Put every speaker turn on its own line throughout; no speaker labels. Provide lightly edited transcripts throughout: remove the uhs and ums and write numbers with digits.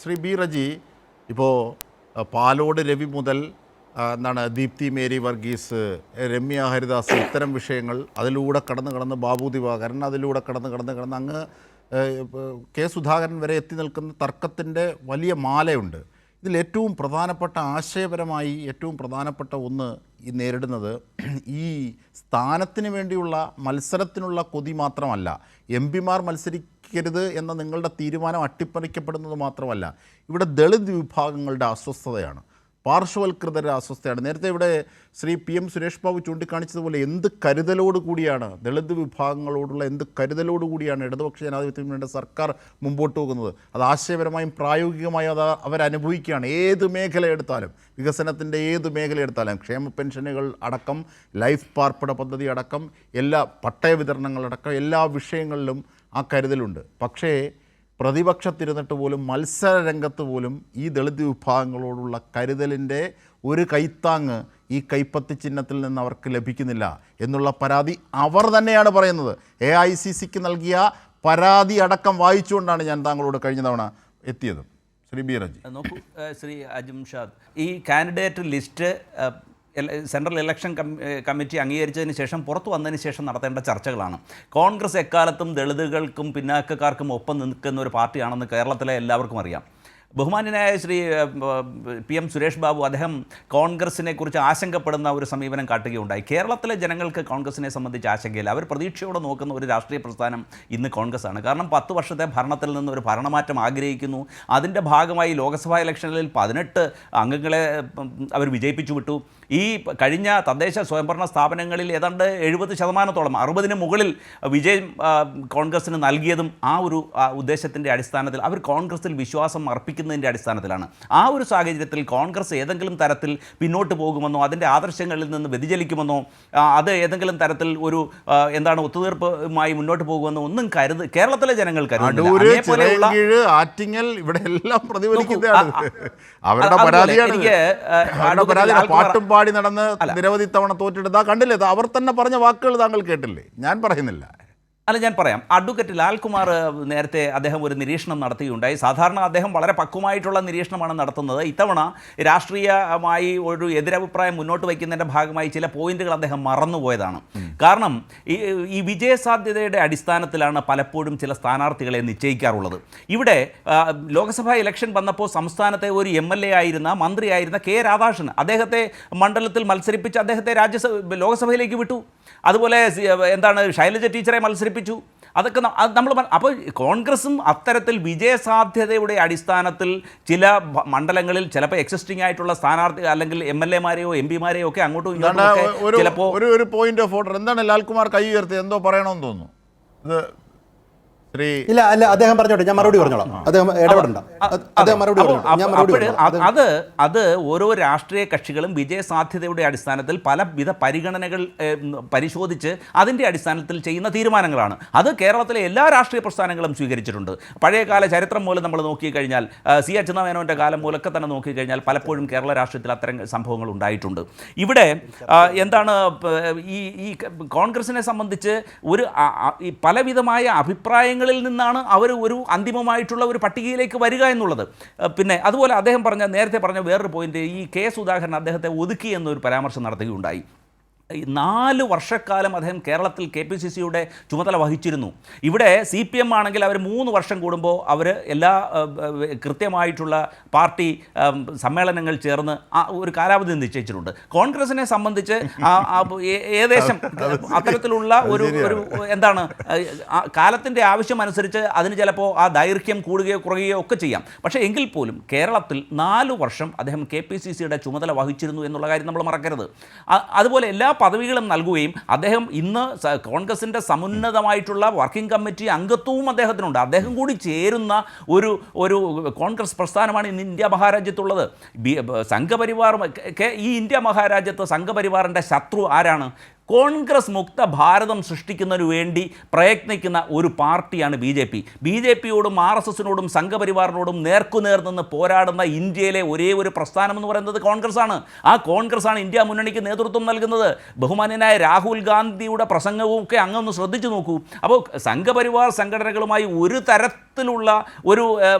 Shri B Reji, ഇപ്പോൾ പാലോട് രവി മുതൽ എന്താണ് ദീപ്തി മേരി വർഗീസ്, രമ്യ ഹരിദാസ്, ഇത്തരം വിഷയങ്ങൾ അതിലൂടെ കടന്ന് ബാബു ദിവാകരൻ, അതിലൂടെ കടന്ന് അങ്ങ് കെ സുധാകരൻ വരെ എത്തി നിൽക്കുന്ന തർക്കത്തിൻ്റെ വലിയ മാലയുണ്ട്. ഇതിൽ ഏറ്റവും പ്രധാനപ്പെട്ട ആശയപരമായി ഏറ്റവും പ്രധാനപ്പെട്ട ഒന്ന് ഈ നേരിടുന്നത് ഈ സ്ഥാനത്തിന് വേണ്ടിയുള്ള മത്സരത്തിനുള്ള കൊതി മാത്രമല്ല, എം പിമാർ മത്സരിക്കരുത് എന്ന നിങ്ങളുടെ തീരുമാനം അട്ടിപ്പറിക്കപ്പെടുന്നത് മാത്രമല്ല, ഇവിടെ ദളിത് വിഭാഗങ്ങളുടെ അസ്വസ്ഥതയാണ്, പാർശ്വവൽകൃതരുടെ അസ്വസ്ഥതയാണ്. നേരത്തെ ഇവിടെ ശ്രീ PM സുരേഷ് ബാബു ചൂണ്ടിക്കാണിച്ചതുപോലെ എന്ത് കരുതലോടുകൂടിയാണ് ദളിത് വിഭാഗങ്ങളോടുള്ള കരുതലോടുകൂടിയാണ് ഇടതുപക്ഷ ജനാധിപത്യ മുന്നണിയുടെ സർക്കാർ മുമ്പോട്ട് പോകുന്നത്. അത് ആശയപരമായും പ്രായോഗികമായും അത് അവരനുഭവിക്കുകയാണ്. ഏത് മേഖല എടുത്താലും, വികസനത്തിൻ്റെ ഏത് മേഖല എടുത്താലും, ക്ഷേമ പെൻഷനുകൾ അടക്കം, ലൈഫ് പാർപ്പിട പദ്ധതി അടക്കം, എല്ലാ പട്ടയ വിതരണങ്ങളടക്കം എല്ലാ വിഷയങ്ങളിലും ആ കരുതലുണ്ട്. പക്ഷേ പ്രതിപക്ഷത്തിരുന്നിട്ട് പോലും മത്സര രംഗത്ത് പോലും ഈ ദളിത് വിഭാഗങ്ങളോടുള്ള കരുതലിൻ്റെ ഒരു കൈത്താങ്ങ് ഈ കൈപ്പത്തി ചിഹ്നത്തിൽ നിന്ന് അവർക്ക് ലഭിക്കുന്നില്ല എന്നുള്ള പരാതി അവർ തന്നെയാണ് പറയുന്നത്. AICCക്ക് നൽകിയ പരാതി അടക്കം വായിച്ചുകൊണ്ടാണ് ഞാൻ താങ്കളോട് കഴിഞ്ഞ തവണ എത്തിയത്. ശ്രീ ബി റജി,
നോക്കൂ ശ്രീ അജിംഷാദ്, ഈ candidate list central election committee അംഗീകരിച്ചതിന് ശേഷം പുറത്തു വന്നതിന് ശേഷം നടത്തേണ്ട ചർച്ചകളാണ്. കോൺഗ്രസ് എക്കാലത്തും ദളിതുകൾക്കും പിന്നാക്കക്കാർക്കും ഒപ്പം നിൽക്കുന്ന ഒരു പാർട്ടിയാണെന്ന് കേരളത്തിലെ എല്ലാവർക്കും അറിയാം. ബഹുമാന്യനായ ശ്രീ PM സുരേഷ് ബാബു അദ്ദേഹം കോൺഗ്രസിനെ കുറിച്ച് ആശങ്കപ്പെടുന്ന ഒരു സമീപനം കാട്ടുകയുണ്ടായി. കേരളത്തിലെ ജനങ്ങൾക്ക് കോൺഗ്രസിനെ സംബന്ധിച്ച് ആശങ്കയില്ല. അവർ പ്രതീക്ഷയോടെ നോക്കുന്ന ഒരു രാഷ്ട്രീയ പ്രസ്ഥാനം ഇന്ന് കോൺഗ്രസ്സാണ്. കാരണം 10 വർഷത്തെ ഭരണത്തിൽ നിന്ന് ഒരു ഭരണമാറ്റം ആഗ്രഹിക്കുന്നു. അതിൻ്റെ ഭാഗമായി ലോക്സഭാ ഇലക്ഷനിൽ 18 അംഗങ്ങളെ അവർ വിജയിപ്പിച്ചു വിട്ടു. ഈ കഴിഞ്ഞ തദ്ദേശ സ്വയംഭരണ സ്ഥാപനങ്ങളിൽ ഏതാണ്ട് 70%, 60-ന് മുകളിൽ വിജയം കോൺഗ്രസ്സിന് നൽകിയതും ആ ഒരു ഉദ്ദേശത്തിൻ്റെ അടിസ്ഥാനത്തിൽ, അവർ കോൺഗ്രസ്സിൽ വിശ്വാസം അർപ്പിക്കുന്നതിൻ്റെ അടിസ്ഥാനത്തിലാണ്. ആ ഒരു സാഹചര്യത്തിൽ കോൺഗ്രസ് ഏതെങ്കിലും തരത്തിൽ പിന്നോട്ട് പോകുമെന്നോ അതിൻ്റെ ആദർശങ്ങളിൽ നിന്ന് വ്യതിചലിക്കുമെന്നോ അത് ഏതെങ്കിലും തരത്തിൽ ഒരു ഒത്തുതീർപ്പുമായി മുന്നോട്ട് പോകുമെന്നോ ഒന്നും കേരളത്തിലെ ജനങ്ങൾ
പാട്ടും പാടി നടന്ന് നിരവധി തവണ തോറ്റെടുത്താ കണ്ടില്ലേ? അവർ തന്നെ പറഞ്ഞ വാക്കുകൾ താങ്കൾ കേട്ടില്ലേ? ഞാൻ പറയുന്നില്ല.
ഞാൻ പറയാം. അഡ്വക്കേറ്റ് ലാൽകുമാർ നേരത്തെ അദ്ദേഹം ഒരു നിരീക്ഷണം നടത്തുകയുണ്ടായി. സാധാരണ അദ്ദേഹം വളരെ പക്വമായിട്ടുള്ള നിരീക്ഷണമാണ് നടത്തുന്നത്. ഇത്തവണ രാഷ്ട്രീയമായി ഒരു എതിരഭിപ്രായം മുന്നോട്ട് വയ്ക്കുന്നതിൻ്റെ ഭാഗമായി ചില പോയിന്റുകൾ അദ്ദേഹം മറന്നുപോയതാണ്. കാരണം ഈ വിജയസാധ്യതയുടെ അടിസ്ഥാനത്തിലാണ് പലപ്പോഴും ചില സ്ഥാനാർത്ഥികളെ നിശ്ചയിക്കാറുള്ളത്. ഇവിടെ ലോക്സഭാ ഇലക്ഷൻ വന്നപ്പോൾ സംസ്ഥാനത്തെ ഒരു MLA ആയിരുന്ന മന്ത്രിയായിരുന്ന K രാധാകൃഷ്ണൻ, അദ്ദേഹത്തെ മണ്ഡലത്തിൽ മത്സരിപ്പിച്ച് അദ്ദേഹത്തെ ലോക്സഭയിലേക്ക് വിട്ടു. അതുപോലെ ശൈലജ ടീച്ചറെ മത്സരിപ്പിച്ചു. അതൊക്കെ നമ്മൾ അപ്പോൾ കോൺഗ്രസും അത്തരത്തിൽ വിജയസാധ്യതയുടെ അടിസ്ഥാനത്തിൽ ചില മണ്ഡലങ്ങളിൽ ചിലപ്പോൾ എക്സിസ്റ്റിംഗ് ആയിട്ടുള്ള സ്ഥാനാർത്ഥി അല്ലെങ്കിൽ MLA-മാരെയോ MP-മാരെയോ ഒക്കെ അങ്ങോട്ടും ഇങ്ങോട്ടും ചിലപ്പോൾ
ഒരു പോയിന്റ് ഓഫ് ഓർഡർ. എന്താണ് ലാൽകുമാർ കൈ ഉയർത്തി എന്തോ പറയണമെന്ന് തോന്നുന്നു.
ഇല്ല അദ്ദേഹം പറഞ്ഞോട്ടെ, ഞാൻ മറുപടി പറഞ്ഞോളാം. അദ്ദേഹം ഇടപെടണ്ട.
അത് ഓരോ രാഷ്ട്രീയ കക്ഷികളും വിജയസാധ്യതയുടെ അടിസ്ഥാനത്തിൽ പലവിധ പരിഗണനകൾ പരിശോധിച്ച് അതിൻ്റെ അടിസ്ഥാനത്തിൽ ചെയ്യുന്ന തീരുമാനങ്ങളാണ്. അത് കേരളത്തിലെ എല്ലാ രാഷ്ട്രീയ പ്രസ്ഥാനങ്ങളും സ്വീകരിച്ചിട്ടുണ്ട്. പഴയകാല ചരിത്രം മൂലം നമ്മൾ നോക്കിക്കഴിഞ്ഞാൽ, C. അച്യുതമേനോൻ്റെ കാലം മൂലമൊക്കെ തന്നെ നോക്കിക്കഴിഞ്ഞാൽ പലപ്പോഴും കേരള രാഷ്ട്രീയത്തിൽ അത്തരം സംഭവങ്ങൾ ഉണ്ടായിട്ടുണ്ട്. ഇവിടെ ഈ കോൺഗ്രസിനെ സംബന്ധിച്ച് പലവിധമായ അഭിപ്രായങ്ങൾ നിന്നാണ് അവർ ഒരു അന്തിമമായിട്ടുള്ള ഒരു പട്ടികയിലേക്ക് വരിക എന്നുള്ളത്. പിന്നെ അതുപോലെ അദ്ദേഹം നേരത്തെ പറഞ്ഞ വേറൊരു പോയിന്റ്, ഈ K സുധാകരൻ അദ്ദേഹത്തെ ഒതുക്കി എന്നൊരു പരാമർശം നടത്തുകയുണ്ടായി. 4 വർഷക്കാലം അദ്ദേഹം കേരളത്തിൽ KPCCയുടെ ചുമതല വഹിച്ചിരുന്നു. ഇവിടെ CPM ആണെങ്കിൽ അവർ 3 വർഷം കൂടുമ്പോൾ അവർ എല്ലാ കൃത്യമായിട്ടുള്ള പാർട്ടി സമ്മേളനങ്ങൾ ചേർന്ന് ഒരു കാലാവധി നിശ്ചയിച്ചിട്ടുണ്ട്. കോൺഗ്രസിനെ സംബന്ധിച്ച് ഏകദേശം അത്തരത്തിലുള്ള ഒരു കാലത്തിൻ്റെ ആവശ്യമനുസരിച്ച് അതിന് ചിലപ്പോൾ ആ ദൈർഘ്യം കൂടുകയോ കുറയുകയോ ഒക്കെ ചെയ്യാം. പക്ഷേ എങ്കിൽ പോലും കേരളത്തിൽ 4 വർഷം അദ്ദേഹം KPCCയുടെ ചുമതല വഹിച്ചിരുന്നു എന്നുള്ള കാര്യം നമ്മൾ മറക്കരുത്. അതുപോലെ എല്ലാ പദവികളും നൽകുകയും അദ്ദേഹം ഇന്ന് കോൺഗ്രസിൻ്റെ സമുന്നതമായിട്ടുള്ള വർക്കിംഗ് കമ്മിറ്റി അംഗത്വവും അദ്ദേഹത്തിനുണ്ട്. അദ്ദേഹം കൂടി ചേരുന്ന ഒരു കോൺഗ്രസ് പ്രസ്ഥാനമാണ് ഇന്ന് ഇന്ത്യ മഹാരാജ്യത്തുള്ളത്. സംഘപരിവാർ ഈ ഇന്ത്യ മഹാരാജ്യത്ത് സംഘപരിവാറിൻ്റെ ശത്രു ആരാണ്? കോൺഗ്രസ് മുക്ത ഭാരതം സൃഷ്ടിക്കുന്നതിനു വേണ്ടി പ്രയത്നിക്കുന്ന ഒരു പാർട്ടിയാണ് ബി ജെ പിയോടും RSSനോടും സംഘപരിവാറിനോടും നേർക്കുനേർ നിന്ന് പോരാടുന്ന ഇന്ത്യയിലെ ഒരേ ഒരു പ്രസ്ഥാനം എന്ന് പറയുന്നത് കോൺഗ്രസ്സാണ്. ആ കോൺഗ്രസ്സാണ് ഇന്ത്യ മുന്നണിക്ക് നേതൃത്വം നൽകുന്നത്. ബഹുമാന്യനായ രാഹുൽ ഗാന്ധിയുടെ പ്രസംഗവും ഒക്കെ അങ്ങൊന്ന് ശ്രദ്ധിച്ചു നോക്കൂ. അപ്പോൾ സംഘപരിവാർ സംഘടനകളുമായി ഒരു തരത്തിലുള്ള ഒരു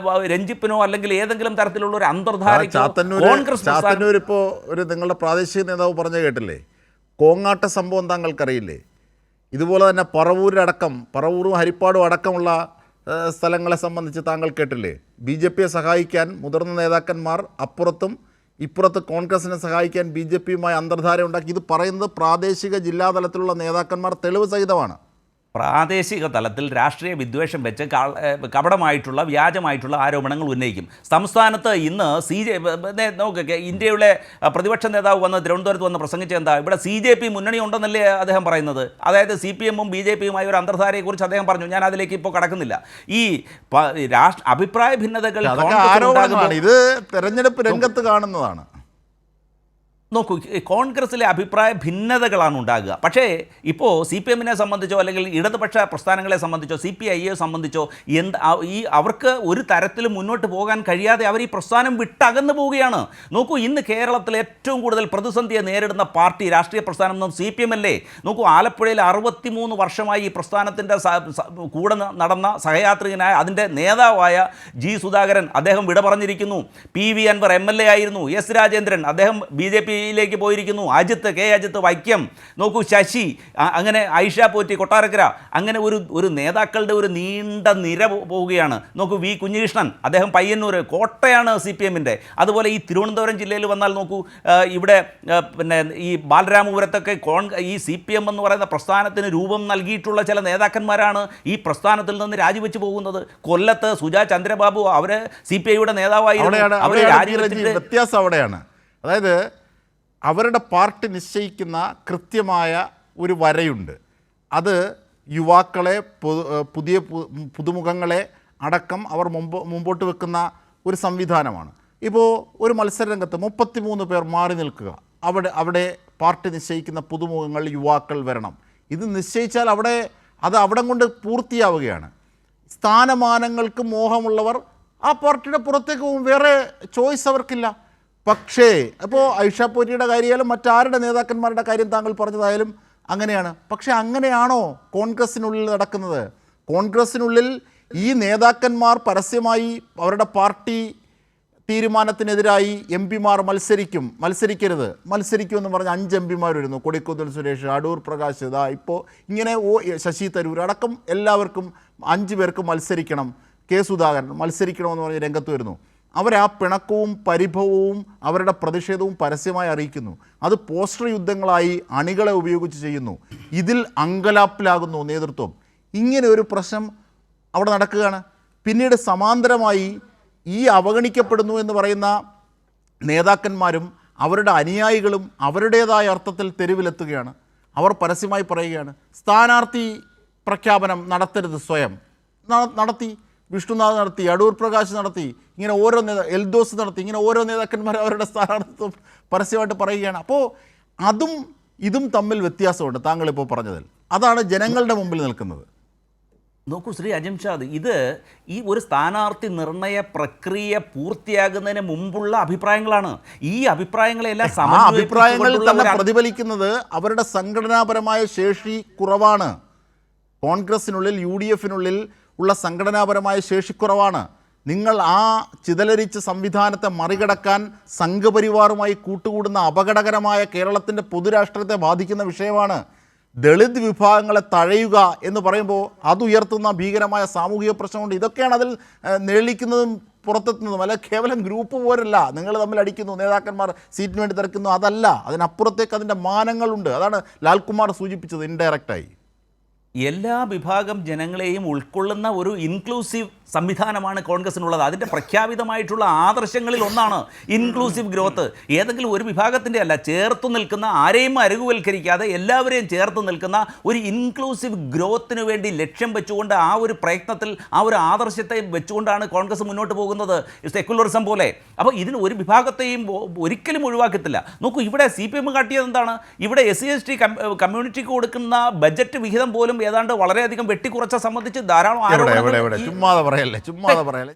രഞ്ജിപ്പിനോ അല്ലെങ്കിൽ ഏതെങ്കിലും തരത്തിലുള്ള ഒരു അന്തർധാരയ്ക്കോ കോൺഗ്രസ്
ചാത്തന്നൂർ ഇപ്പോൾ ഒരു നിങ്ങളുടെ പ്രാദേശിക നേതാവ് പറഞ്ഞു കേട്ടില്ലേ, കോങ്ങാട്ട സംഭവം താങ്കൾക്കറിയില്ലേ? ഇതുപോലെ തന്നെ പറവൂരും ഹരിപ്പാടും അടക്കമുള്ള സ്ഥലങ്ങളെ സംബന്ധിച്ച് താങ്കൾ കേട്ടില്ലേ? BJPയെ സഹായിക്കാൻ മുതിർന്ന നേതാക്കന്മാർ അപ്പുറത്തും ഇപ്പുറത്ത് കോൺഗ്രസിനെ സഹായിക്കാൻ BJPയുമായി അന്തർധാര ഉണ്ടാക്കി. ഇത് പറയുന്നത് പ്രാദേശിക ജില്ലാതലത്തിലുള്ള നേതാക്കന്മാർ തെളിവ് സഹിതമാണ്.
പ്രാദേശിക തലത്തിൽ രാഷ്ട്രീയ വിദ്വേഷം വെച്ച് കപടമായിട്ടുള്ള വ്യാജമായിട്ടുള്ള ആരോപണങ്ങൾ ഉന്നയിക്കും. സംസ്ഥാനത്ത് ഇന്ന് നോക്കുക, ഇന്ത്യയുടെ പ്രതിപക്ഷ നേതാവ് വന്ന് തിരുവനന്തപുരത്ത് വന്ന് പ്രസംഗിച്ച എന്താ, ഇവിടെ CJP മുന്നണി ഉണ്ടെന്നല്ലേ അദ്ദേഹം പറയുന്നത്. അതായത് CPMഉം BJPയുമായി ഒരു അന്തർധാരയെക്കുറിച്ച് അദ്ദേഹം പറഞ്ഞു. ഞാൻ അതിലേക്ക് ഇപ്പോൾ കടക്കുന്നില്ല. ഈ അഭിപ്രായ ഭിന്നതകൾ
ആരോപണമാണ്, ഇത് തെരഞ്ഞെടുപ്പ് രംഗത്ത് കാണുന്നതാണ്.
നോക്കൂ, കോൺഗ്രസ്സിലെ അഭിപ്രായ ഭിന്നതകളാണ് ഉണ്ടാകുക. പക്ഷേ ഇപ്പോൾ CPMനെ സംബന്ധിച്ചോ അല്ലെങ്കിൽ ഇടതുപക്ഷ പ്രസ്ഥാനങ്ങളെ സംബന്ധിച്ചോ CPIയെ സംബന്ധിച്ചോ അവർക്ക് ഒരു തരത്തിലും മുന്നോട്ട് പോകാൻ കഴിയാതെ അവർ ഈ പ്രസ്ഥാനം വിട്ടകന്നു പോവുകയാണ്. നോക്കൂ, ഇന്ന് കേരളത്തിൽ ഏറ്റവും കൂടുതൽ പ്രതിസന്ധിയെ നേരിടുന്ന പാർട്ടി രാഷ്ട്രീയ പ്രസ്ഥാനം എന്നും CPM അല്ലേ? നോക്കൂ, ആലപ്പുഴയിൽ 63 വർഷമായി ഈ പ്രസ്ഥാനത്തിൻ്റെ കൂടെ നടന്ന സഹയാത്രികനായ അതിൻ്റെ നേതാവായ G. സുധാകരൻ അദ്ദേഹം വിട പറഞ്ഞിരിക്കുന്നു. PV അൻവർ MLA ആയിരുന്നു. S. രാജേന്ദ്രൻ അദ്ദേഹം BJPയിലേക്ക് പോയിരിക്കുന്നു. കെ അജിത്ത് വൈക്കം, നോക്കൂ, ശശി, അങ്ങനെ ഐഷ പോറ്റി കൊട്ടാരക്കര, അങ്ങനെ ഒരു നേതാക്കളുടെ ഒരു നീണ്ട നിര പോവുകയാണ്. നോക്കൂ, V. കുഞ്ഞികൃഷ്ണൻ അദ്ദേഹം പയ്യന്നൂർ, കോട്ടയാണ് CPMൻ്റെ. അതുപോലെ ഈ തിരുവനന്തപുരം ജില്ലയിൽ വന്നാൽ നോക്കൂ, ഇവിടെ പിന്നെ ഈ ബാലരാമപുരത്തൊക്കെ ഈ CPM എന്ന് പറയുന്ന പ്രസ്ഥാനത്തിന് രൂപം നൽകിയിട്ടുള്ള ചില നേതാക്കന്മാരാണ് ഈ പ്രസ്ഥാനത്തിൽ നിന്ന് രാജിവെച്ച് പോകുന്നത്. കൊല്ലത്ത് സുജാ ചന്ദ്രബാബു അവർ CPIയുടെ നേതാവായിരുന്നു.
വ്യത്യാസം അവിടെയാണ്. അതായത് അവരുടെ പാർട്ടി നിശ്ചയിക്കുന്ന കൃത്യമായ ഒരു വരയുണ്ട്. അത് യുവാക്കളെ, പുതിയ പുതുമുഖങ്ങളെ അടക്കം അവർ മുമ്പോട്ട് വെക്കുന്ന ഒരു സംവിധാനമാണ്. ഇപ്പോൾ ഒരു മത്സരരംഗത്ത് 33 പേർ മാറി നിൽക്കുക, അവിടെ പാർട്ടി നിശ്ചയിക്കുന്ന പുതുമുഖങ്ങൾ, യുവാക്കൾ വരണം. ഇത് നിശ്ചയിച്ചാൽ അവിടെ കൊണ്ട് പൂർത്തിയാവുകയാണ്. സ്ഥാനമാനങ്ങൾക്ക് മോഹമുള്ളവർ ആ പാർട്ടിയുടെ പുറത്തേക്ക് പോകും, വേറെ ചോയ്സ് അവർക്കില്ല. പക്ഷേ അപ്പോൾ ഐഷ പോറ്റിയുടെ കാര്യമായാലും മറ്റാരുടെ നേതാക്കന്മാരുടെ കാര്യം താങ്കൾ പറഞ്ഞതായാലും അങ്ങനെയാണ്. പക്ഷേ അങ്ങനെയാണോ കോൺഗ്രസിനുള്ളിൽ നടക്കുന്നത്? കോൺഗ്രസിനുള്ളിൽ ഈ നേതാക്കന്മാർ പരസ്യമായി അവരുടെ പാർട്ടി തീരുമാനത്തിനെതിരായി MP-മാർ മത്സരിക്കുമെന്ന് പറഞ്ഞ് 5 MP-മാർ വരുന്നു. കൊടിക്കുന്നിൽ സുരേഷ്, അടൂർ പ്രകാശ്, ഇപ്പോൾ ഇങ്ങനെ ശശി തരൂർ അടക്കം എല്ലാവർക്കും 5 പേർക്ക് മത്സരിക്കണം, K. സുധാകരൻ മത്സരിക്കണമെന്ന് പറഞ്ഞ് രംഗത്ത് വരുന്നു. അവരാ പിണക്കവും പരിഭവവും അവരുടെ പ്രതിഷേധവും പരസ്യമായി അറിയിക്കുന്നു. അത് പോസ്റ്റർ യുദ്ധങ്ങളായി അണികളെ ഉപയോഗിച്ച് ചെയ്യുന്നു. ഇതിൽ അങ്കലാപ്പിലാകുന്നു നേതൃത്വം. ഇങ്ങനെ ഒരു പ്രശ്നം അവിടെ നടക്കുകയാണ്. പിന്നീട് സമാന്തരമായി ഈ അവഗണിക്കപ്പെടുന്നു എന്ന് പറയുന്ന നേതാക്കന്മാരും അവരുടെ അനുയായികളും അവരുടേതായ അർത്ഥത്തിൽ തെരുവിലെത്തുകയാണ്. അവർ പരസ്യമായി പറയുകയാണ്, സ്ഥാനാർത്ഥി പ്രഖ്യാപനം നടത്തരുത്. സ്വയം നടത്തി, വിഷ്ണുനാഥ് നടത്തി, അടൂർ പ്രകാശ് നടത്തി, ഇങ്ങനെ ഓരോ എൽദോസ് നടത്തി, ഇങ്ങനെ ഓരോ നേതാക്കന്മാർ അവരുടെ സ്ഥാനാർത്ഥിത്വം പരസ്യമായിട്ട് പറയുകയാണ്. അപ്പോൾ ഇതും തമ്മിൽ വ്യത്യാസമുണ്ട് താങ്കളിപ്പോൾ പറഞ്ഞതിൽ. അതാണ് ജനങ്ങളുടെ മുമ്പിൽ നിൽക്കുന്നത്.
നോക്കൂ ശ്രീ അജിംഷാദ്, ഇത് ഈ ഒരു സ്ഥാനാർത്ഥി നിർണയ പ്രക്രിയ പൂർത്തിയാകുന്നതിന് മുമ്പുള്ള അഭിപ്രായങ്ങളാണ്. ഈ അഭിപ്രായങ്ങളെല്ലാം
അഭിപ്രായങ്ങളിൽ തന്നെ പ്രതിഫലിക്കുന്നത് അവരുടെ സംഘടനാപരമായ ശേഷി കുറവാണ്. കോൺഗ്രസിനുള്ളിൽ UDFനുള്ളിൽ ഉള്ള സംഘടനാപരമായ ശേഷിക്കുറവാണ്. നിങ്ങൾ ആ ചിതലരിച്ച സംവിധാനത്തെ മറികടക്കാൻ സംഘപരിവാറുമായി കൂട്ടുകൂടുന്ന അപകടകരമായ കേരളത്തിൻ്റെ പൊതുരാഷ്ട്രീയത്തെ ബാധിക്കുന്ന വിഷയമാണ്. ദളിത് വിഭാഗങ്ങളെ തഴയുക എന്ന് പറയുമ്പോൾ അതുയർത്തുന്ന ഭീകരമായ സാമൂഹിക പ്രശ്നമുണ്ട്. ഇതൊക്കെയാണ് അതിൽ നിഴലിക്കുന്നതും പുറത്തെത്തുന്നതും. അല്ല കേവലം ഗ്രൂപ്പ് പോരല്ല, നിങ്ങൾ തമ്മിൽ അടിക്കുന്നു, നേതാക്കന്മാർ സീറ്റിന് വേണ്ടി തിരക്കുന്നു, അതല്ല. അതിനപ്പുറത്തേക്ക് അതിൻ്റെ മാനങ്ങളുണ്ട്. അതാണ് ലാൽകുമാർ സൂചിപ്പിച്ചത് ഇൻഡയറക്റ്റായി.
എല്ലാ വിഭാഗം ജനങ്ങളെയും ഉൾക്കൊള്ളുന്ന ഒരു ഇൻക്ലൂസീവ് സംവിധാനമാണ് കോൺഗ്രസിനുള്ളത്. അതിൻ്റെ പ്രഖ്യാപിതമായിട്ടുള്ള ആദർശങ്ങളിൽ ഒന്നാണ് ഇൻക്ലൂസീവ് ഗ്രോത്ത്. ഏതെങ്കിലും ഒരു വിഭാഗത്തിൻ്റെ അല്ല, ചേർത്ത് നിൽക്കുന്ന, ആരെയും അരുകുവൽക്കരിക്കാതെ എല്ലാവരെയും ചേർത്ത് നിൽക്കുന്ന ഒരു ഇൻക്ലൂസീവ് ഗ്രോത്തിന് വേണ്ടി ലക്ഷ്യം വെച്ചുകൊണ്ട് ആ ഒരു പ്രയത്നത്തിൽ ആ ഒരു ആദർശത്തെ വെച്ചുകൊണ്ടാണ് കോൺഗ്രസ് മുന്നോട്ട് പോകുന്നത്, സെക്യുലറിസം പോലെ. അപ്പോൾ ഇതിന് ഒരു വിഭാഗത്തെയും ഒരിക്കലും ഒഴിവാക്കത്തില്ല. നോക്കൂ, ഇവിടെ CPM കാട്ടിയത് എന്താണ്? ഇവിടെ SC/ST കമ്മ്യൂണിറ്റിക്ക് കൊടുക്കുന്ന ബജറ്റ് വിഹിതം പോലും ഏതാണ്ട് വളരെയധികം വെട്ടിക്കുറച്ച സംബന്ധിച്ച് ധാരാളം
ചുമ്മാതെ പറയല്ലേ